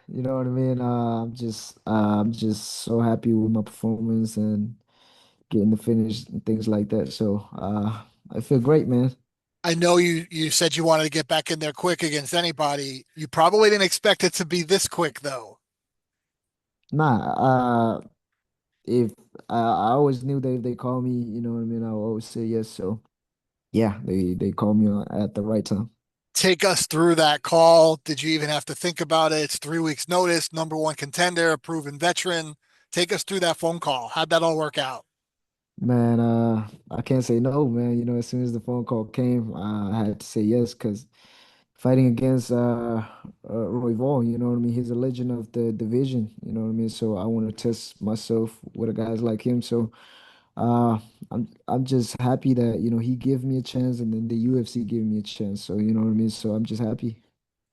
You know what I mean? I'm just so happy with my performance and getting the finish and things like that. So I feel great, man. I know you said you wanted to get back in there quick against anybody. You probably didn't expect it to be this quick though. Nah, if I always knew that if they call me, you know what I mean, I'll always say yes. So yeah, they called me at the right time. Take us through that call. Did you even have to think about it? It's 3 weeks notice, number one contender, a proven veteran. Take us through that phone call. How'd that all work out? Man, I can't say no, man. You know, as soon as the phone call came, I had to say yes because fighting against Royval, you know what I mean? He's a legend of the division, you know what I mean? So I want to test myself with a guys like him. So uh I'm just happy that, you know, he gave me a chance and then the UFC gave me a chance. So you know what I mean? So I'm just happy.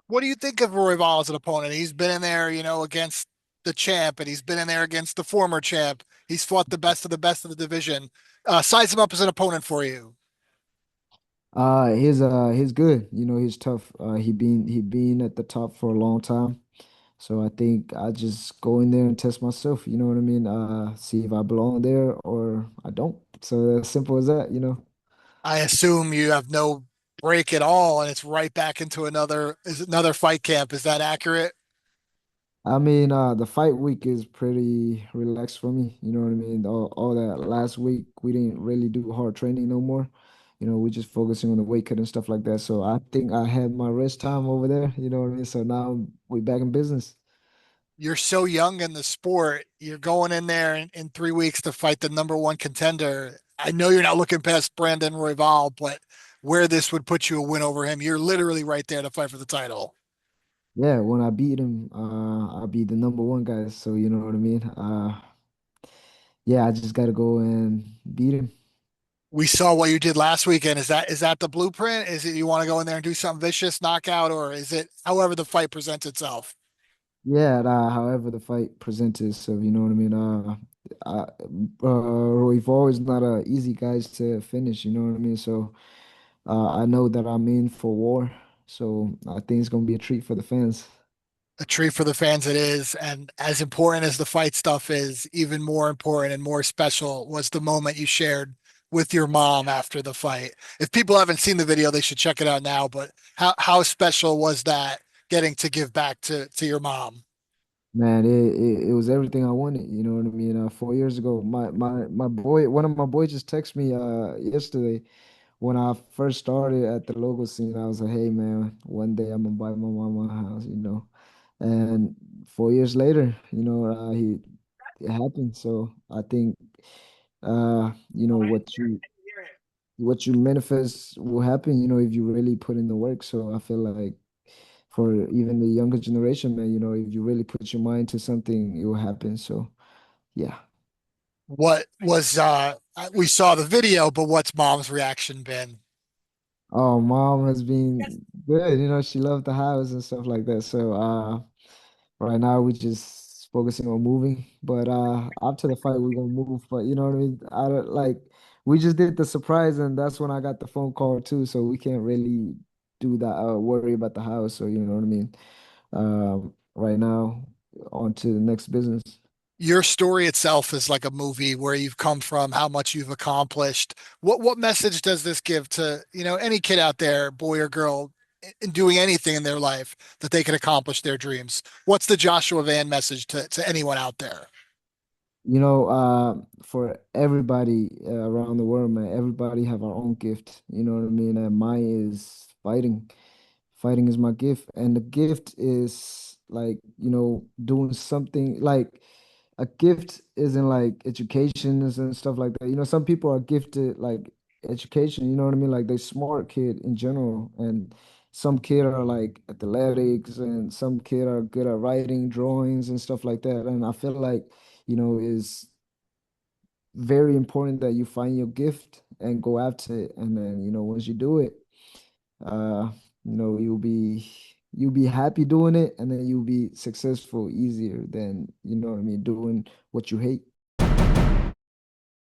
What do you think of Royval as an opponent? He's been in there, against the champ, and he's been in there against the former champ. He's fought the best of the division. Size him up as an opponent for you. He's good. You know, he's tough. He been at the top for a long time. So I think I just go in there and test myself, you know what I mean? See if I belong there or I don't. So as simple as that, you know. I assume you have no break at all, and it's right back into another fight camp. Is that accurate? I mean, the fight week is pretty relaxed for me, you know what I mean? All that last week we didn't really do hard training no more. You know, we just focusing on the weight cut and stuff like that. So I think I had my rest time over there, you know what I mean? So now we back in business. You're so young in the sport. You're going in there in 3 weeks to fight the number one contender. I know you're not looking past Brandon Royval, but where this would put you a win over him, you're literally right there to fight for the title. Yeah, when I beat him, I'll be the number one guy. So you know what I mean? Yeah, I just gotta go and beat him. We saw what you did last weekend. Is that the blueprint? Is it you want to go in there and do something vicious, knockout, or is it however the fight presents itself? Yeah, however the fight presents so you know what I mean. Royval is not a easy guys to finish. You know what I mean. So I know that I'm in for war. So I think it's gonna be a treat for the fans. A treat for the fans it is. And as important as the fight stuff is, even more important and more special was the moment you shared with your mom after the fight. If people haven't seen the video, they should check it out now. But how special was that getting to give back to your mom? Man, it was everything I wanted. You know what I mean. 4 years ago, my boy, one of my boys just texted me yesterday when I first started at the logo scene. I was like, hey man, one day I'm gonna buy my mama a house. You know. And 4 years later, you know, it happened. So I think, you know, what you manifest will happen. You know, if you really put in the work. So I feel like for even the younger generation, man, you know, if you really put your mind to something, it will happen. So yeah. What was we saw the video, but what's mom's reaction been? Oh, mom has been good. You know, she loved the house and stuff like that. So right now, we just focusing on moving, but after the fight, we're gonna move. But you know what I mean? I don't like we just did the surprise, and that's when I got the phone call too. So we can't really do that. Worry about the house. So you know what I mean? Right now, on to the next business. Your story itself is like a movie where you've come from, how much you've accomplished. What message does this give to, any kid out there, boy or girl, in doing anything in their life that they can accomplish their dreams? What's the Joshua Van message to anyone out there? You know, for everybody around the world, man, everybody have our own gift. You know what I mean? And mine is fighting. Fighting is my gift, and the gift is like, you know, doing something like a gift isn't like education and stuff like that. You know, some people are gifted like education, you know what I mean? Like they smart kid in general, and some kid are like athletics, and some kid are good at writing, drawings, and stuff like that. And I feel like, you know, is very important that you find your gift and go after it. And then, you know, once you do it, uh, you know, you'll be happy doing it, and then you'll be successful easier than, you know what I mean, doing what you hate.